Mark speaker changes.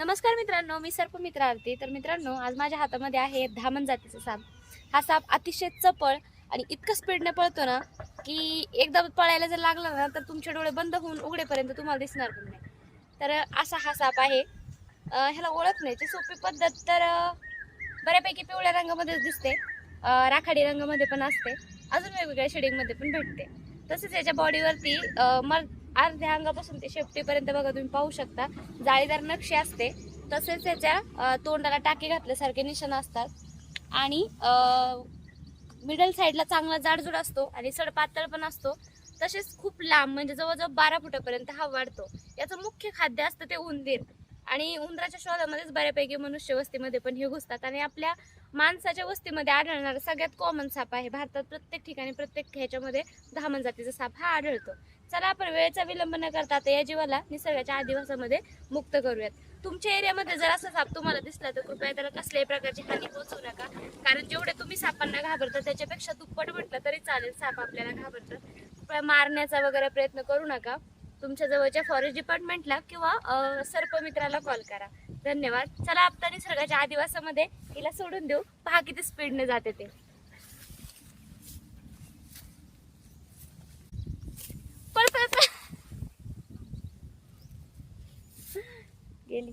Speaker 1: नमस्कार मित्रांनो, मी सर्पमित्र आरती. तर मित्रांनो, आज माझ्या हातामध्ये आहे धामण जातीचा साप. हा साप अतिशय चपळ आणि इतकं स्पीडने पळतो ना की एकदा पळायला जर लागला ना तर तुमचे डोळे बंद होऊन उघडेपर्यंत तुम्हाला दिसणार पण नाही. तर असा हा साप आहे. ह्याला ओळखण्याची सोपी पद्धत तर बऱ्यापैकी पिवळ्या रंगामध्येच दिसते, राखाडी रंगामध्ये पण असते, अजून वेगवेगळ्या शेडिंगमध्ये पण भेटते. तसेच याच्या बॉडीवरती अर्ध्या अंगापासून ते शेपटीपर्यंत बघा तुम्ही पाहू शकता जाळीदार नक्षी असते. तसेच याच्या तोंडाला टाके घातल्यासारखे निशाण असतात आणि मिडल साईडला चांगला जाडजूड असतो आणि सड पातळ पण असतो. तसेच खूप लांब म्हणजे जवळजवळ 12 फुटापर्यंत हा वाढतो. याचं मुख्य खाद्य असतं ते उंदीर आणि उंदराच्या शोधामध्येच बऱ्यापैकी मनुष्य वस्तीमध्ये पण हे घुसतात आणि आपल्या माणसाच्या वस्तीमध्ये आढळणारा सगळ्यात कॉमन साप आहे. भारतात प्रत्येक ठिकाणी प्रत्येक ह्याच्यामध्ये धामण जातीचा साप हा आढळतो. चला आपण वेळेचा विलंब न करता आता या जीवाला निसर्गाच्या अधिवासामध्ये मुक्त करूयात. तुमच्या एरियामध्ये जर असा साप तुम्हाला दिसला तर कृपया त्याला कसल्याही प्रकारची हानी पोहोचवू नका, कारण जेवढे तुम्ही सापांना घाबरता त्याच्यापेक्षा दुप्पट म्हटलं तरी चालेल साप आपल्याला घाबरतं. मारण्याचा वगैरे प्रयत्न करू नका. तुमच्या जवळच्या फॉरेस्ट डिपार्टमेंटला किंवा सर्पमित्राला कॉल करा. धन्यवाद. चला आता निसर्गाच्या आदिवासामध्ये हिला सोडून देऊ. पहा किती स्पीडने जाते ते. पळ पळ पळ. गेली.